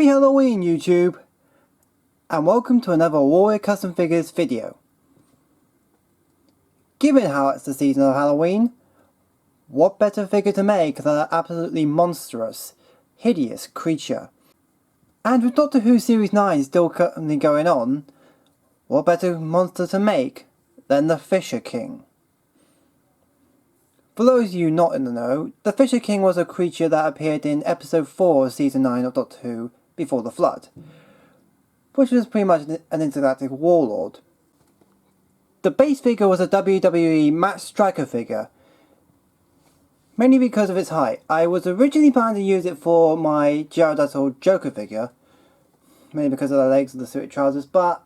Happy Halloween, YouTube! And welcome to another Warrior Custom Figures video. Given how it's the season of Halloween, what better figure to make than an absolutely monstrous, hideous creature? And with Doctor Who Series 9 still currently going on, what better monster to make than the Fisher King? For those of you not in the know, the Fisher King was a creature that appeared in episode 4 of season 9 of Doctor Who Before the Flood, which was pretty much an intergalactic warlord. The base figure was a WWE match striker figure, mainly because of its height. I was originally planning to use it for my Gyarados Joker figure, mainly because of the legs of the suited trousers, but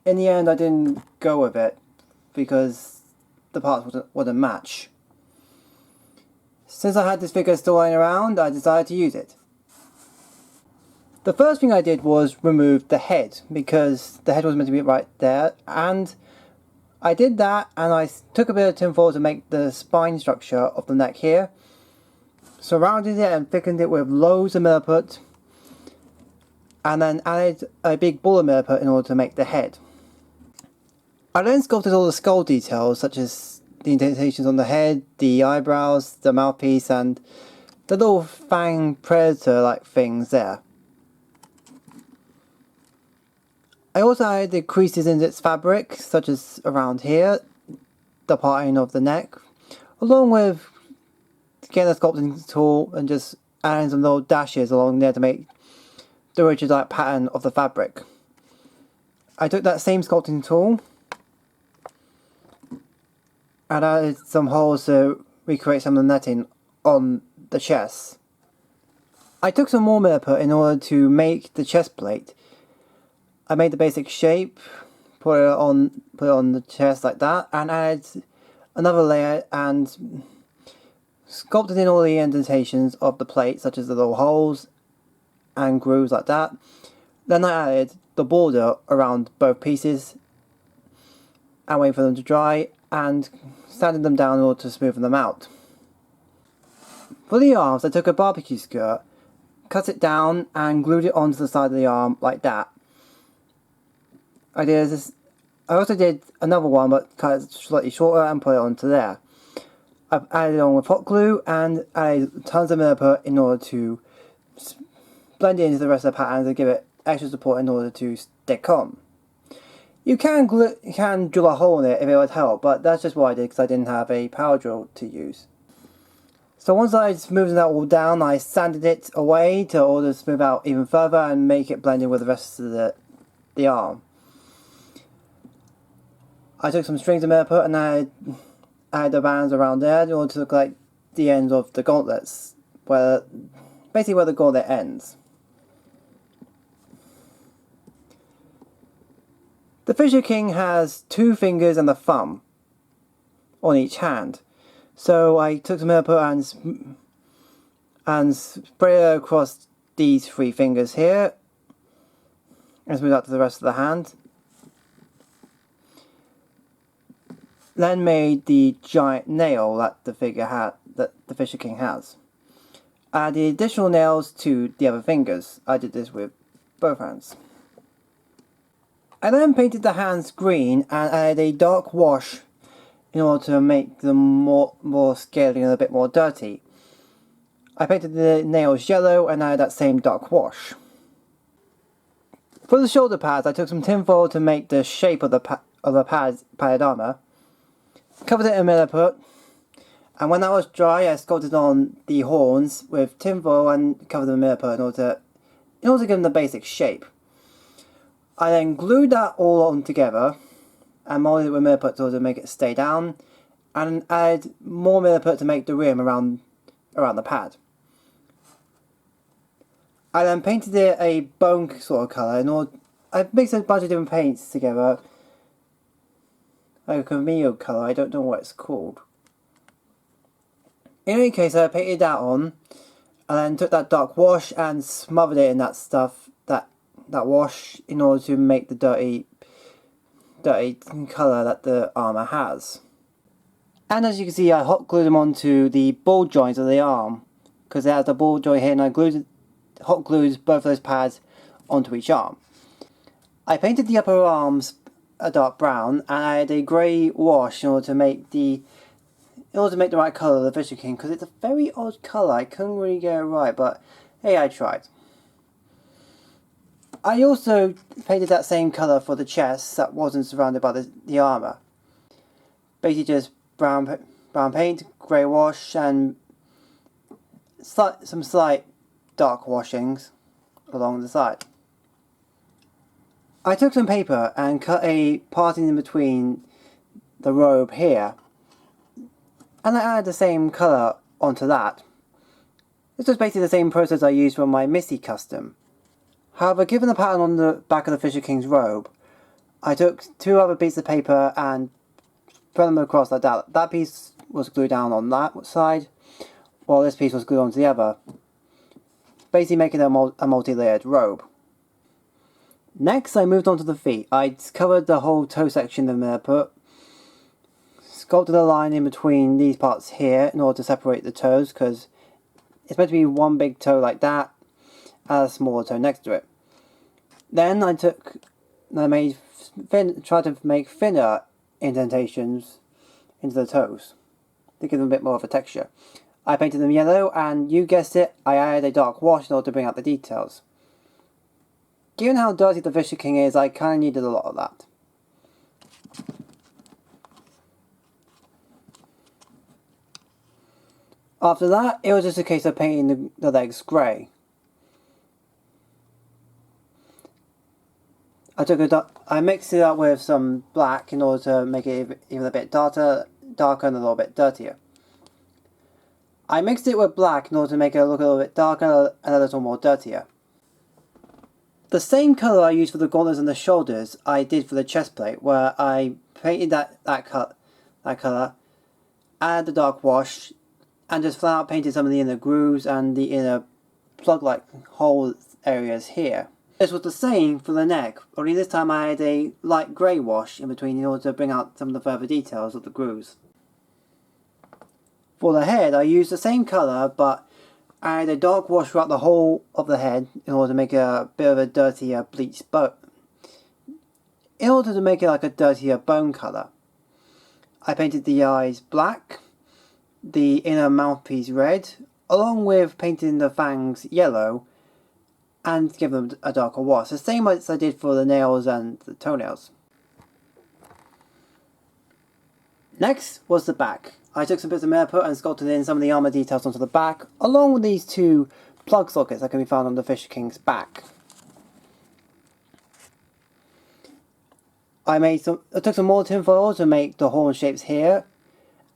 in the end I didn't go with it because the parts wouldn't match. Since I had this figure still lying around, I decided to use it. The first thing I did was remove the head, because the head was meant to be right there, and I did that, and I took a bit of tinfoil to make the spine structure of the neck here, surrounded it and thickened it with loads of milliput, and then added a big ball of milliput in order to make the head. I then sculpted all the skull details, such as the indentations on the head, the eyebrows, the mouthpiece, and the little fang predator-like things there. I also added the creases in its fabric, such as around here, the parting of the neck, along with getting a sculpting tool and just adding some little dashes along there to make the rigid-like pattern of the fabric. I took that same sculpting tool and added some holes to recreate some of the netting on the chest. I took some more milliput in order to make the chest plate. I made the basic shape, put it on the chest like that, and added another layer and sculpted in all the indentations of the plate, such as the little holes and grooves like that. Then I added the border around both pieces and waited for them to dry and sanded them down in order to smoothen them out. For the arms, I took a barbecue skirt, cut it down and glued it onto the side of the arm like that. I also did another one but cut it slightly shorter and put it onto there. I've added it on with hot glue and added tons of milliput in order to blend it into the rest of the pattern to give it extra support in order to stick on. You can drill a hole in it if it would help, but that's just what I did because I didn't have a power drill to use. So once I smoothed that all down, I sanded it away to order to smooth out even further and make it blend in with the rest of the arm. I took some strings of milliput and I added the bands around there in order to look like the ends of the gauntlets, basically where the gauntlet ends. The Fisher King has 2 fingers and a thumb on each hand, so I took some milliput and sprayed it across these 3 fingers here and smoothed out to the rest of the hand. Then made the giant nail that the Fisher King has. Add the additional nails to the other fingers. I did this with both hands. I then painted the hands green and added a dark wash in order to make them more scaly and a bit more dirty. I painted the nails yellow and added that same dark wash. For the shoulder pads, I took some tinfoil to make the shape of the padded armour. Covered it in milliput, and when that was dry I sculpted on the horns with tinfoil and covered them in milliput in order to give them the basic shape. I then glued that all on together and molded it with milliput in order to make it stay down, and added more milliput to make the rim around the pad. I then painted it a bone sort of colour. I mixed a bunch of different paints together, like a cameo colour, I don't know what it's called. In any case, I painted that on, and then took that dark wash and smothered it in that stuff, that wash, in order to make the dirty colour that the armour has. And as you can see, I hot glued them onto the ball joints of the arm, because it has the ball joint here, and I hot glued both of those pads onto each arm. I painted the upper arms a dark brown, and I had a grey wash in order to make the right colour of the Fisher King, because it's a very odd colour. I couldn't really get it right, but hey, I tried. I also painted that same colour for the chest that wasn't surrounded by the armour. Basically just brown paint, grey wash, and some slight dark washings along the side. I took some paper and cut a parting in between the robe here, and I added the same colour onto that. This was basically the same process I used for my Missy custom. However, given the pattern on the back of the Fisher King's robe, I took 2 other pieces of paper and put them across like that. That piece was glued down on that side, while this piece was glued onto the other, basically making it a multi-layered robe. Next, I moved on to the feet. I covered the whole toe section of Milliput, sculpted a line in between these parts here in order to separate the toes, because it's meant to be one big toe like that, and a smaller toe next to it. Then I tried to make thinner indentations into the toes to give them a bit more of a texture. I painted them yellow, and you guessed it, I added a dark wash in order to bring out the details. Given how dirty the Fisher King is, I kind of needed a lot of that. After that, it was just a case of painting the legs grey. I mixed it up with some black in order to make it even a bit darker and a little bit dirtier. I mixed it with black in order to make it look a little bit darker and a little more dirtier. The same colour I used for the gauntlets and the shoulders I did for the chest plate, where I painted that colour, added the dark wash, and just flat out painted some of the inner grooves and the inner plug-like hole areas here. This was the same for the neck, only this time I had a light grey wash in between in order to bring out some of the further details of the grooves. For the head, I used the same colour, but I had a dark wash throughout the whole of the head in order to make a bit of a dirtier bleached bone. In order to make it like a dirtier bone colour, I painted the eyes black, the inner mouthpiece red, along with painting the fangs yellow, and give them a darker wash, the same as I did for the nails and the toenails. Next was the back. I took some bits of Milliput and sculpted in some of the armour details onto the back, along with these 2 plug sockets that can be found on the Fisher King's back. I took some more tinfoil to make the horn shapes here,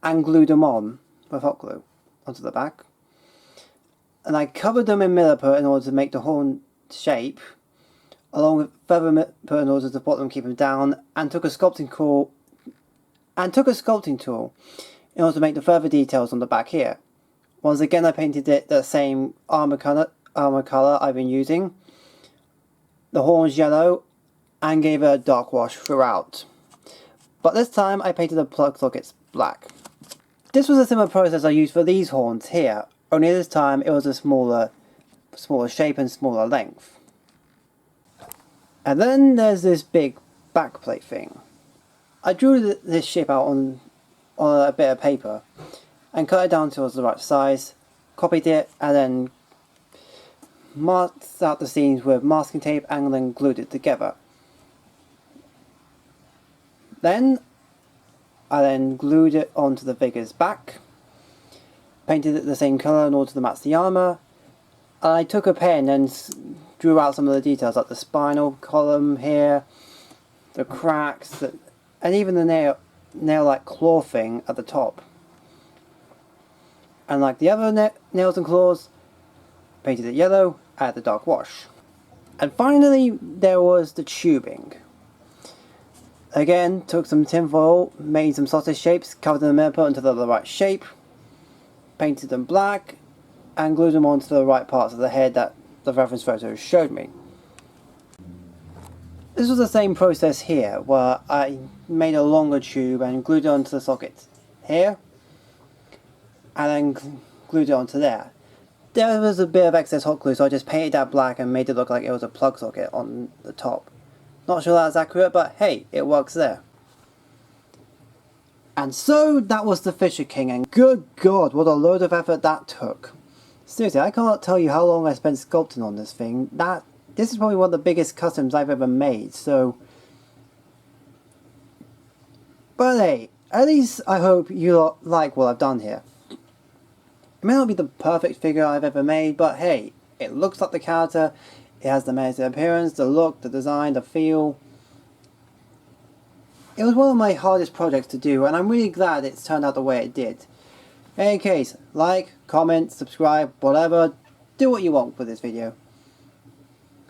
and glued them on with hot glue onto the back. And I covered them in Milliput in order to make the horn shape, along with further Milliput in order to support them, keep them down, and took a sculpting tool in order to make the further details on the back here. Once again, I painted it the same armour colour I've been using, the horns yellow, and gave it a dark wash throughout. But this time I painted the plug sockets black. This was a similar process I used for these horns here, only this time it was a smaller shape and smaller length. And then there's this big backplate thing. I drew this shape out on a bit of paper and cut it down towards the right size, copied it, and then marked out the seams with masking tape and then glued it together. I glued it onto the figure's back, painted it the same colour in order to match the armour, and I took a pen and drew out some of the details like the spinal column here, the cracks, and even the nail-like claw thing at the top. And like the other nails and claws, painted it yellow, added the dark wash. And finally, there was the tubing. Again, took some tinfoil, made some sausage shapes, covered them in, put into the right shape, painted them black, and glued them onto the right parts of the head that the reference photos showed me. This was the same process here, where I made a longer tube and glued it onto the socket here, and then glued it onto there. there was a bit of excess hot glue, so I just painted that black and made it look like it was a plug socket on the top. Not sure that's accurate, but hey, it works there. And so that was the Fisher King, and good god, what a load of effort that took. Seriously, I can't tell you how long I spent sculpting on this thing. This is probably one of the biggest customs I've ever made, so... But hey, at least I hope you like what I've done here. It may not be the perfect figure I've ever made, but hey, it looks like the character, it has the menacing appearance, the look, the design, the feel. It was one of my hardest projects to do, and I'm really glad it's turned out the way it did. In any case, like, comment, subscribe, whatever, do what you want with this video.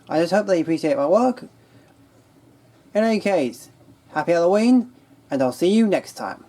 I just hope that you appreciate my work. In any case, happy Halloween, and I'll see you next time.